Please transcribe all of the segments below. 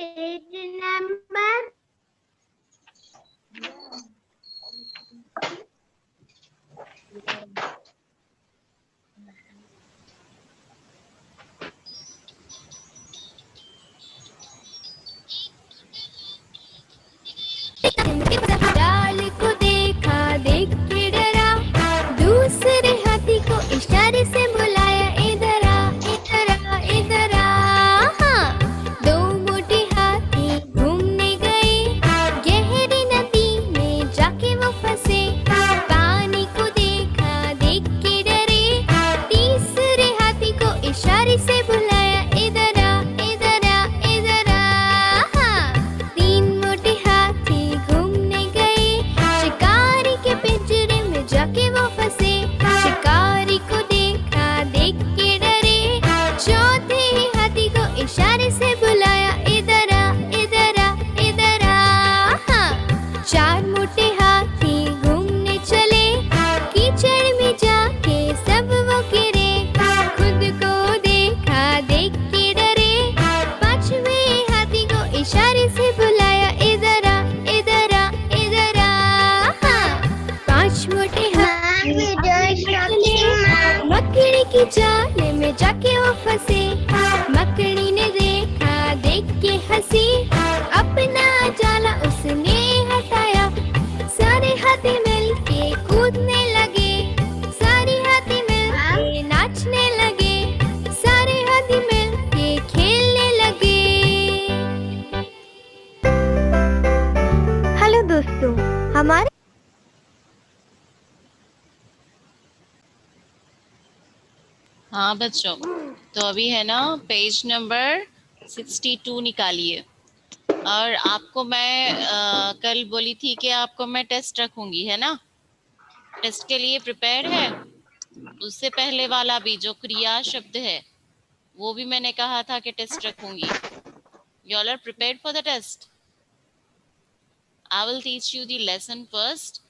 Page number 'डाल को देखा देख के डरा, दूसरे हाथी को इशारे से बुलाया, इधर आ इधर आ इधर आ। हाँ, दो मोटे हाथी घूमने गए, गहरी नदी में जाके वो फंसे। पानी को देखा देख के डरे, तीसरे हाथी को इशारे से बुलाया, इधर आ इधर आ इधर आ। हाँ, तीन मोटे हाथी घूमने गए, शिकारी के पिंजरे में जाके वो फंसे। शिकारी को देखा देख के डरे, चौथे हाथी को इशारे से बुलाया, इधर आ इधर आ इधर आ। हाँ, चार मोटे हाथी घूमने चले, कीचड़ में जाके सब वो गिरे। खुद को देखा देख के डरे, पांचवें हाथी को इशारे से बुलाया, इधर आ इधर आ इधर आ। हाँ, पांच मोटे हाथी मकड़ी की जाल में जाके वो फंसे। मकड़ी ने देखा देख के हंसी, अपना जाला उसने हटाया। सारे हाथी मिल के कूदने लगे, सारे हाथी मिल के नाचने लगे, सारे हाथी मिल के खेलने लगे। हेलो दोस्तों, हमारे हाँ बच्चों, तो अभी है ना पेज नंबर 62 निकालिए। और आपको मैं कल बोली थी कि आपको मैं टेस्ट रखूंगी, है ना? टेस्ट के लिए प्रिपेयर है? उससे पहले वाला भी जो क्रिया शब्द है वो भी मैंने कहा था कि टेस्ट रखूंगी। You all are prepared for the test? I will teach you the lesson first,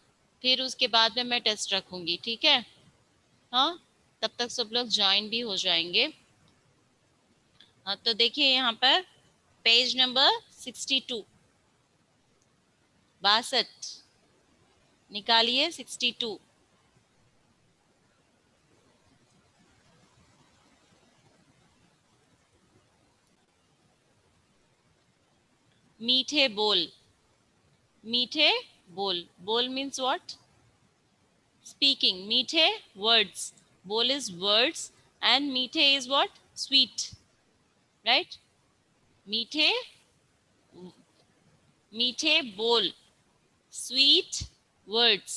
फिर उसके बाद में मैं टेस्ट रखूंगी, ठीक है? हाँ, तब तक सब लोग ज्वाइन भी हो जाएंगे। हाँ, तो देखिए यहाँ पर पेज नंबर 62, 62 निकालिए। 62 मीठे बोल। मीठे बोल, बोल मीन्स व्हाट? Speaking. मीठे words, बोल is words and मीठे is what? Sweet, right? मीठे, मीठे बोल, sweet words.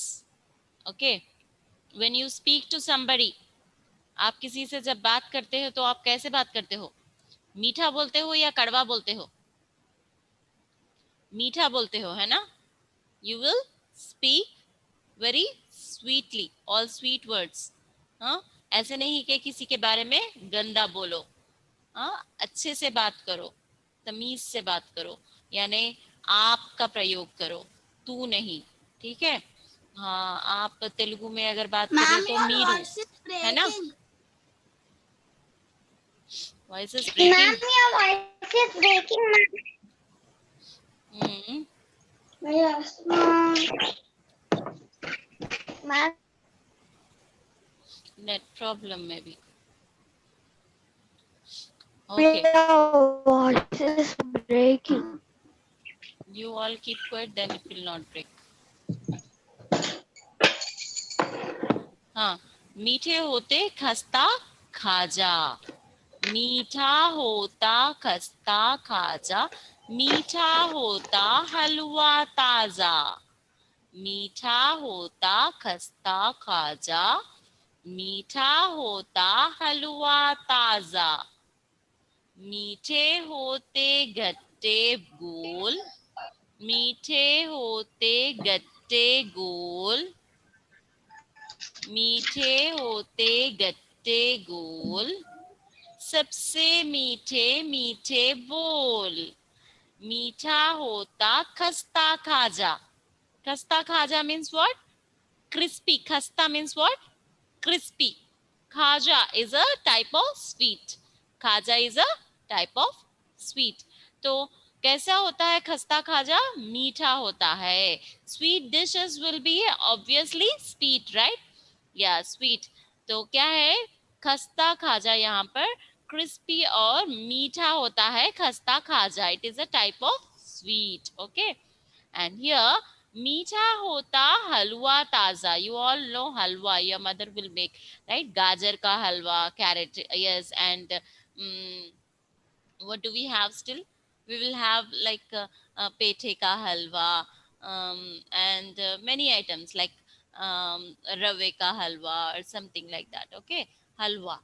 Okay, when you speak to somebody, आप किसी से जब बात करते हो तो आप कैसे बात करते हो? मीठा बोलते हो या कड़वा बोलते हो? मीठा बोलते हो, है ना? You will speak very sweetly, all sweet words. हाँ, ऐसे नहीं कि किसी के बारे में गंदा बोलो। हाँ, अच्छे से बात करो, तमीज से बात करो, यानी आप का प्रयोग करो, तू नहीं, ठीक है? हाँ, आप तेलुगु में अगर बात करें तो मीरू, है ना? Voice is breaking. Net problem में भी। Okay. Your voice is breaking. You all keep quiet, then it will not break. हाँ, मीठे होते खस्ता खाजा, मीठा होता खस्ता खाजा, मीठा होता हलवा ताजा, मीठा होता खस्ता खाजा, मीठा होता हलवा ताजा, मीठे होते गट्टे गोल, मीठे होते गट्टे गोल, मीठे होते गट्टे गोल, सबसे मीठे मीठे बोल, मीठा होता खस्ता खाजा। खस्ता खाजा means what? Crispy. Khasta means what? Crispy. Khaja is a type of sweet. Khaja is a type of sweet. तो कैसा होता है खस्ता खाजा? मीठा होता है. Sweet dishes will be obviously sweet, right? या स्वीट. तो क्या है? खस्ता खाजा यहाँ पर क्रिस्पी और मीठा होता है. खस्ता खाजा, it is a type of sweet. Okay. And here, मीठा होता हलवा ताजा. You all know halwa. Your mother will make, right? गाजर का हलवा, carrot, yes, and what do we have still? We will have like pethe ka halwa, and many items like rave ka halwa or something like that. Okay, halwa.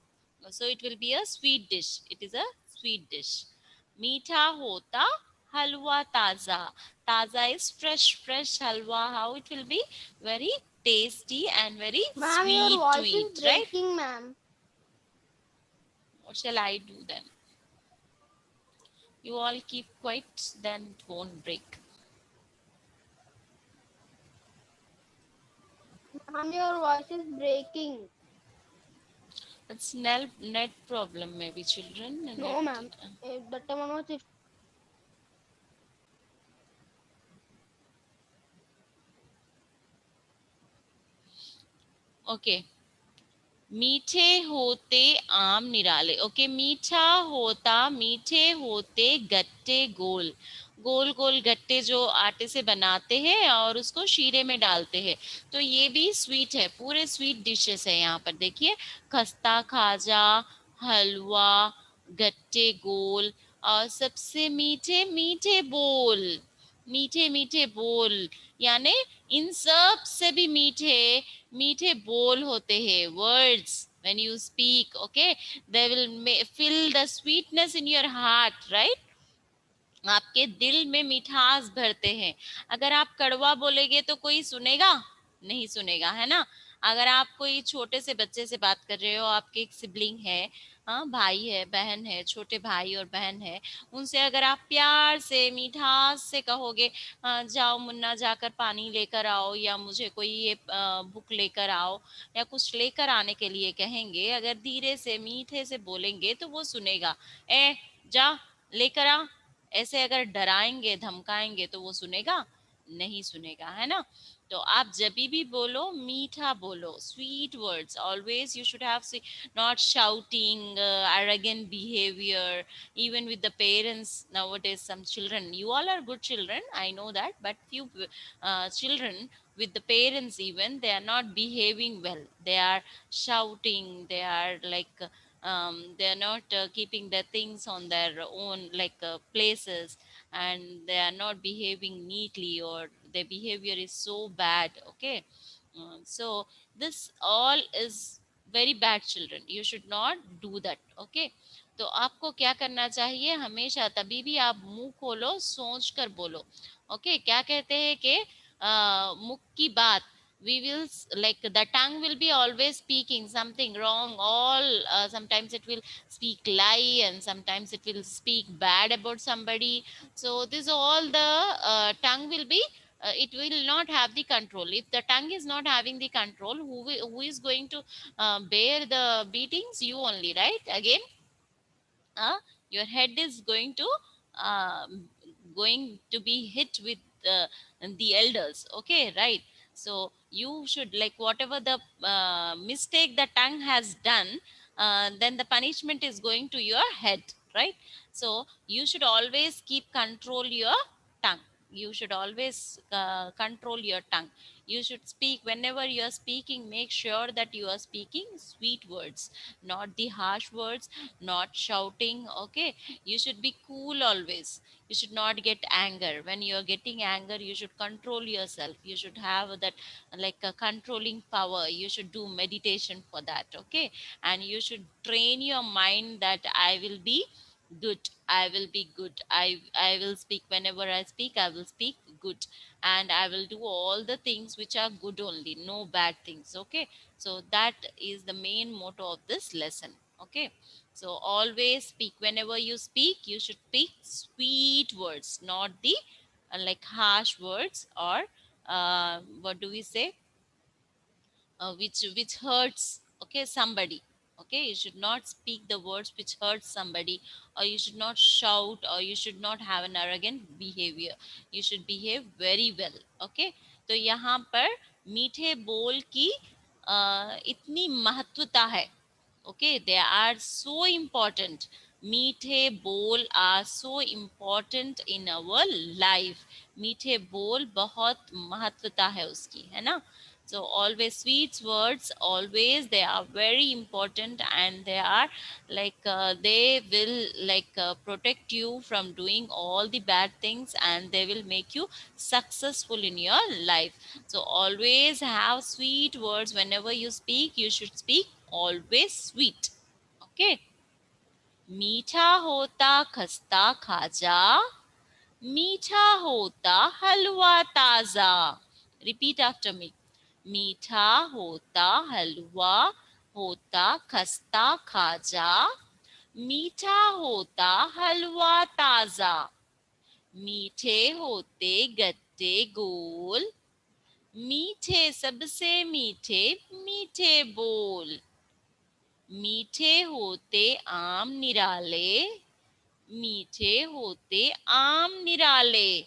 So it will be a sweet dish. It is a sweet dish. मीठा होता हलवा ताजा. Taza is fresh, fresh halwa. How it will be? Very tasty and very Ma'am, your sweet to voice is eat, right? breaking, ma'am. What shall I do then? You all keep quiet, then it won't break. Ma'am, your voice is breaking. It's net problem, maybe children. No, ma'am. That time onwards it. Okay. मीठे होते आम निराले. Okay, मीठा होता, मीठे होते गट्टे गोल. गोल गोल गट्टे जो आटे से बनाते हैं और उसको शीरे में डालते हैं. तो ये भी स्वीट है. पूरे स्वीट डिशेस है यहाँ पर. देखिए, खस्ता खाजा, हलवा, गट्टे गोल और सबसे मीठे मीठे बोल. मीठे मीठे बोल यानी इन सब से भी मीठे मीठे बोल होते हैं. Words when you speak, okay, they will fill the sweetness in your heart, right? आपके दिल में मिठास भरते हैं. अगर आप कड़वा बोलेंगे तो कोई सुनेगा नहीं? सुनेगा, है ना? अगर आप कोई छोटे से बच्चे से बात कर रहे हो, आपके एक सिबलिंग है, हाँ, भाई है, बहन है, छोटे भाई और बहन है, उनसे अगर आप प्यार से मिठास से कहोगे, जाओ मुन्ना जाकर पानी लेकर आओ, या मुझे कोई ये बुक लेकर आओ, या कुछ लेकर आने के लिए कहेंगे, अगर धीरे से मीठे से बोलेंगे तो वो सुनेगा. ए, जा लेकर आ. ऐसे अगर डराएंगे धमकाएंगे तो वो सुनेगा नहीं? सुनेगा, है ना? तो आप जब भी बोलो मीठा बोलो. Sweet words always you should have. Not shouting, arrogant behavior, even with the parents. Nowadays some children, you all are good children, I know that, but few children with the parents, even they are not behaving well. They are shouting, they are like they are not keeping their things on their own, like places, and they are not behaving neatly, or their behavior is so bad. Okay. So this all is very bad. Children, you should not do that. Okay. तो आपको क्या करना चाहिए? हमेशा तभी भी आप मुंह खोलो सोच कर बोलो. ओके. क्या कहते हैं कि मुख की बात, we will like the tongue will be always speaking something wrong. All sometimes it will speak lie, and sometimes it will speak bad about somebody. So this all the tongue will be it will not have the control. If the tongue is not having the control, who is going to bear the beatings? You only, right? Again, your head is uh, going to be hit with the elders. Okay, right? So you should, like, whatever the mistake the tongue has done, then the punishment is going to your head, right? So you should always keep control your tongue. You should always control your tongue. You should speak. Whenever you are speaking, make sure that you are speaking sweet words, not the harsh words, not shouting. Okay. You should be cool always. You should not get anger. When you are getting anger, you should control yourself. You should have that like a controlling power. You should do meditation for that. Okay. And you should train your mind that I will be good, I will be good, I will speak. Whenever I speak, I will speak good, and I will do all the things which are good only, no bad things. Okay. So that is the main motto of this lesson. Okay. So always speak. Whenever you speak, you should speak sweet words, not the like harsh words, or what do we say, which hurts, okay, somebody. Okay, you should not speak the words which hurt somebody, or you should not shout, or you should not have an arrogant behavior. You should behave very well. Okay, तो यहाँ पर मीठे बोल की इतनी महत्वता है. Okay, they are so important. मीठे बोल are so important in our life. मीठे बोल बहुत महत्वता है उसकी, है ना. So always sweet words, always they are very important, and they are like they will like protect you from doing all the bad things, and they will make you successful in your life. So always have sweet words. Whenever you speak, you should speak always sweet. Okay. मीठा होता खस्ता खाजा, मीठा होता हलवा ताजा. Repeat after me. मीठा होता हलवा, होता खस्ता खाजा, मीठा होता हलवा ताजा. मीठे होते गट्टे गोल, मीठे सबसे मीठे मीठे बोल. मीठे होते आम निराले, मीठे होते आम निराले.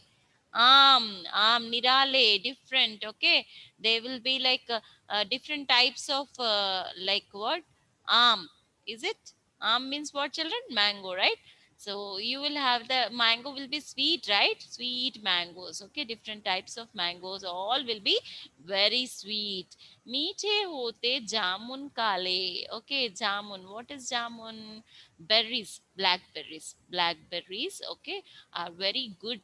Am nirale, different. Okay, they will be like different types of like what am. Is it am means what, children? Mango, right? So you will have the mango will be sweet, right? Sweet mangoes. Okay, different types of mangoes, all will be very sweet. मीठे होते जामुन काले. Okay, jamun, what is jamun? Berries, blackberries. Blackberries, okay, are very good,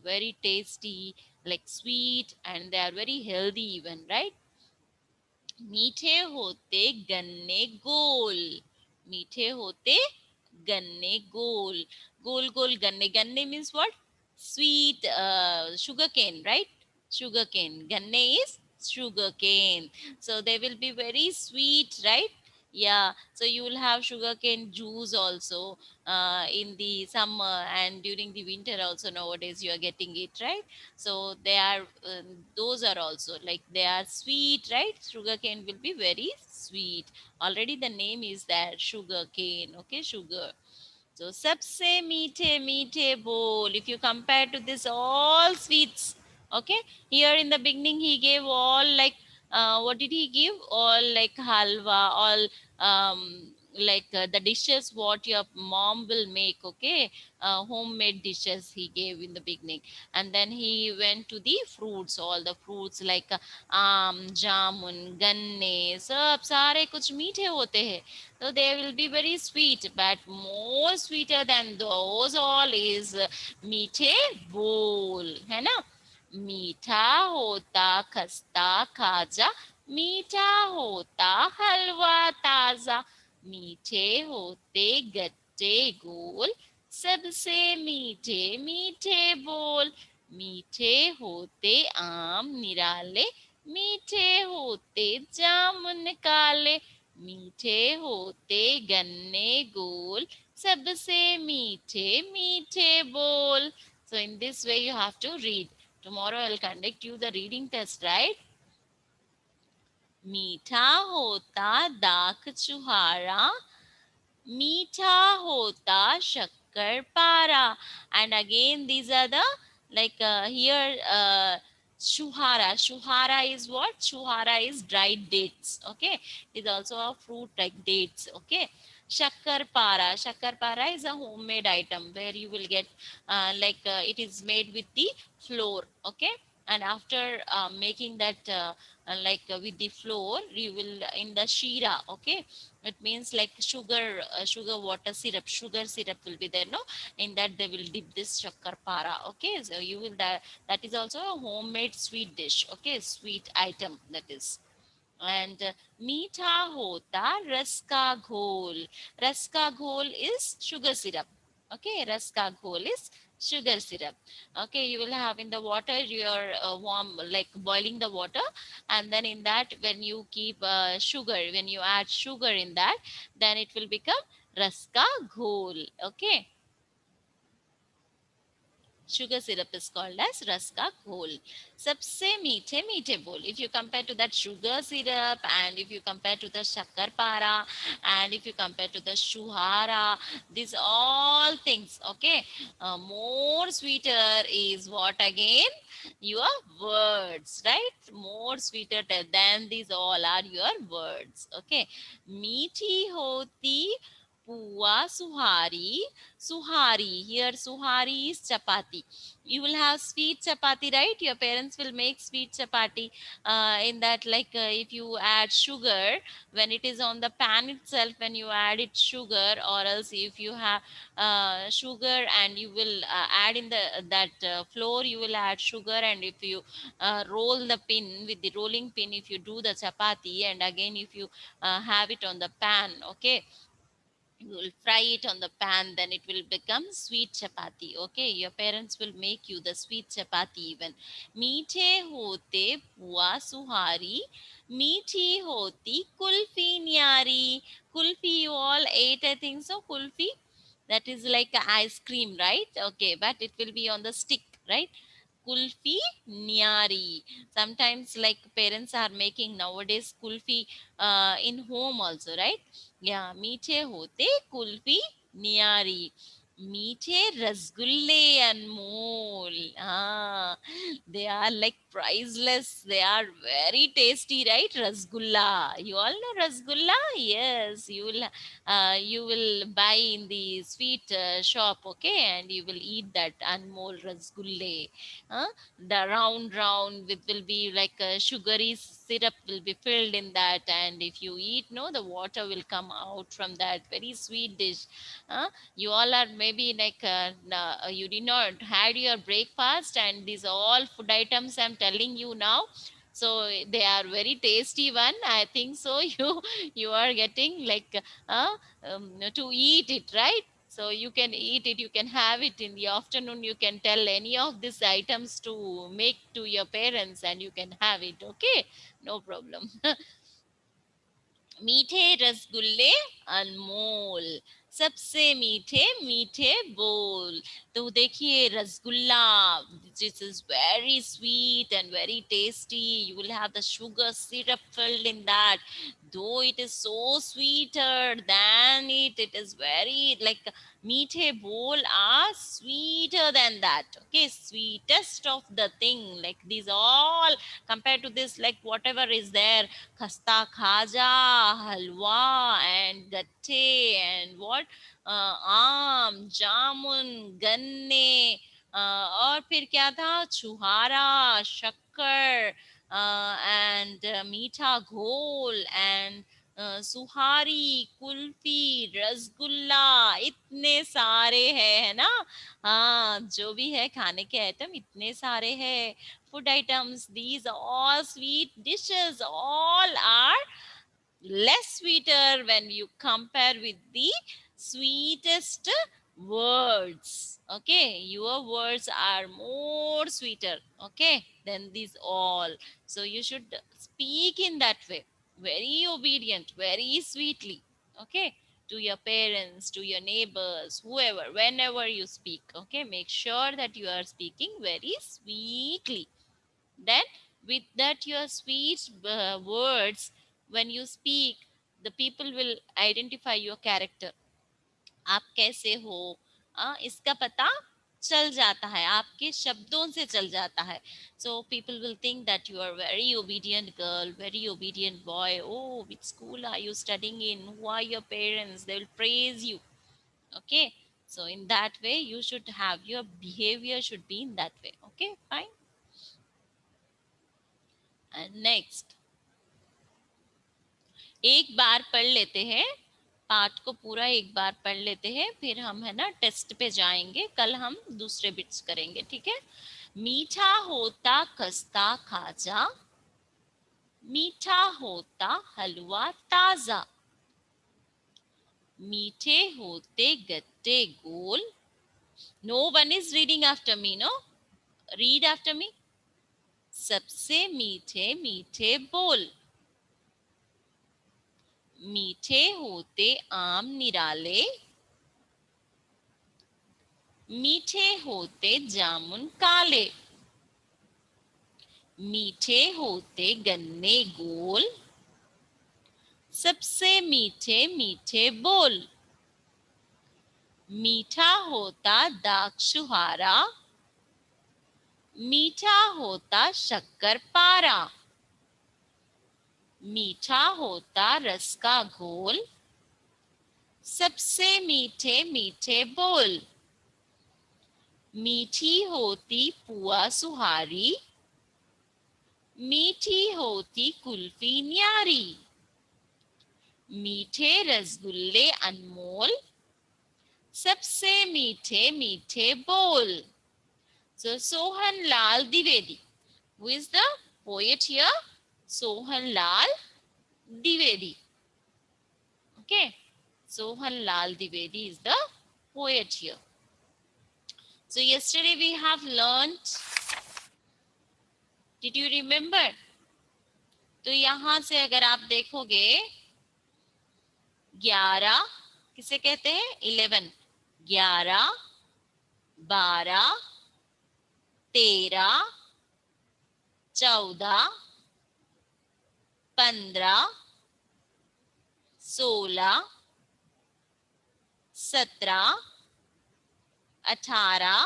very tasty, like sweet, and they are very healthy even, right? मीठे होते गन्ने गोल. मीठे होते गन्ने गोल. गोल गोल गन्ने. गन्ने means what? Sweet sugar cane, right? Sugar cane. Ganne is sugar cane. So they will be very sweet, right? Yeah, so you will have sugarcane juice also in the summer, and during the winter also nowadays you are getting it, right? So they are those are also like they are sweet, right? Sugarcane will be very sweet. Already the name is there, sugarcane. Okay, sugar. So सबसे मीठे मीठे बोल. If you compare to this all sweets, okay, here in the beginning he gave all like what did he give? All like halwa, all like the dishes what your mom will make. Okay, homemade dishes he gave in the beginning, and then he went to the fruits, all the fruits like jamun, ganne, सब सारे कुछ मीठे होते हैं. So they will be very sweet, but more sweeter than those all is मीठे बोल, है ना. मीठा होता खस्ता खाजा, मीठा होता हलवा ताजा. मीठे होते गट्टे गोल, सबसे मीठे मीठे बोल. मीठे होते आम निराले, मीठे होते जामुन काले. मीठे होते गन्ने गोल, सबसे मीठे मीठे बोल. So in this way you have to read. Tomorrow I'll conduct you the reading test, right? मीठा होता दाख चुहारा, मीठा होता शक्कर पारा. And again these are the like here shuhara is what? Shuhara is dried dates. Okay, it is also a fruit like dates. Okay, shakkar para is a homemade item where you will get like it is made with the flour. Okay, and after making that like with the flour, you will in the shira. Okay, it means like sugar water syrup, sugar syrup will be there, no? In that they will dip this shakkar para. Okay, so you will that is also a homemade sweet dish. Okay, sweet item that is. And मीठा होता रस का घोल. रस का घोल is sugar syrup. Okay, रस का घोल is sugar syrup. Okay, you will have in the water your warm like boiling the water, and then in that when you keep sugar, when you add sugar in that, then it will become रस का घोल. Okay, sugar syrup is called as रस का घोल. सबसे मीठे मीठे बोल. If you compare to that sugar syrup, and if you compare to the shakarpara, and if you compare to the shuhara, these all things, okay, more sweeter is what again? Your words, right? More sweeter than these all are your words. Okay. मीठी होती पुआ सुहारी. Suhari, here suhari is chapati. You will have sweet chapati, right? Your parents will make sweet chapati, in that, like, if you add sugar when it is on the pan itself, when you add it sugar, or else if you have sugar and you will add in the that flour, you will add sugar, and if you roll the pin with the rolling pin, if you do the chapati, and again if you have it on the pan, okay, you will fry it on the pan, then it will become sweet chapati. Okay, your parents will make you the sweet chapati. Even मीठे होते पुआ सुहारी, मीठी होती कुल्फी न्यारी. Kulfi, you all ate, I think so. Kulfi, that is like a ice cream, right? Okay, but it will be on the stick, right? Kulfi nyari. Sometimes, like, parents are making nowadays kulfi in home also, right? Yeah, मीठे होते कुल्फी न्यारी, मीठे रसगुल्ले अनमोल. Ah, they are like priceless. They are very tasty, right? Rasgulla. You all know rasgulla? Yes, you will buy in the sweet shop, okay, and you will eat that anmol rasgulle. Huh? The round with will be like a sugary syrup will be filled in that, and if you eat, no, the water will come out from that very sweet dish. Huh? You all are maybe like you did not had your breakfast, and these all food items I'm telling you now, so they are very tasty one, I think so. You are getting like to eat it, right? So you can eat it, you can have it in the afternoon, you can tell any of these items to make to your parents, and you can have it, okay, no problem. मीठे रसगुल्ले अनमोल, सबसे मीठे मीठे बोल. तो देखिए rasgulla, this is very sweet and very tasty. You will have the sugar syrup filled in that. Though it is so sweeter than it is very like meethe bowl are sweeter than that. Okay, sweetest of the thing. Like these all compared to this, like whatever is there, खस्ता खाजा, हलवा and गट्ठे and what, आम, जामुन, गन्ने, और फिर क्या था, छुहारा, शक्कर, and मीठा घोल and सुहारी, कुल्फी, रसगुल्ला, इतने सारे हैं, है ना. हाँ, जो भी है खाने के आइटम इतने सारे हैं. Food items, these all sweet dishes, all are less sweeter when you compare with the sweetest words. Okay, your words are more sweeter, okay, than these all. So you should speak in that way, very obedient, very sweetly, okay, to your parents, to your neighbors, whoever, whenever you speak, okay, make sure that you are speaking very sweetly. Then with that your sweet words, when you speak, the people will identify your character. आप कैसे हो, इसका पता चल जाता है, आपके शब्दों से चल जाता है. So people will think that you are very obedient girl, very obedient boy. Oh, which school are you studying in, who are your parents, they will praise you. Okay, so in that way you should have, your behavior should be in that way. Okay, fine. And next, एक बार पढ़ लेते हैं, पाठ को पूरा एक बार पढ़ लेते हैं, फिर हम है ना टेस्ट पे जाएंगे. कल हम दूसरे बिट्स करेंगे, ठीक है. मीठा होता खस्ता खाजा, मीठा होता हलवा ताजा, मीठे होते गट्टे गोल. No one is reading after me, no, read after me. सबसे मीठे मीठे बोल, मीठे होते आम निराले, मीठे होते जामुन काले, मीठे होते गन्ने गोल, सबसे मीठे मीठे बोल। मीठा होता दाक्षुहारा, मीठा होता शक्कर पारा, मीठा होता रस का घोल, सबसे मीठे मीठे बोल। मीठी होती पुआ सुहारी, मीठी होती कुल्फी न्यारी, मीठे रसगुल्ले अनमोल, सबसे मीठे मीठे बोल। So Sohan Lal Dwivedi. Who is the poet here? Sohan Lal Dwivedi. Okay. Sohan Lal Dwivedi is the poet here. So yesterday we have learnt. Did you remember? तो यहां से अगर आप देखोगे 11 किसे कहते हैं 11, 11, 12, 13, 14, 15, 16, 17, 18,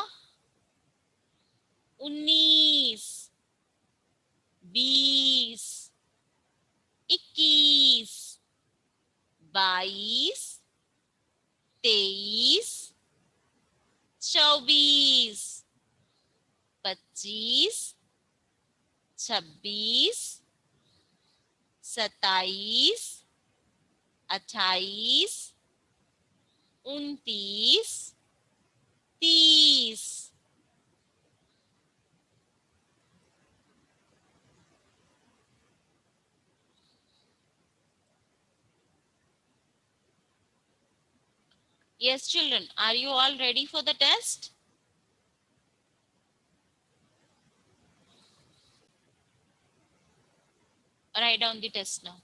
19, 20, 21, 22, 23, 24, 25, 26, 27, 28, 29, 30। Yes, children, are you all ready for the test? Write down the test now.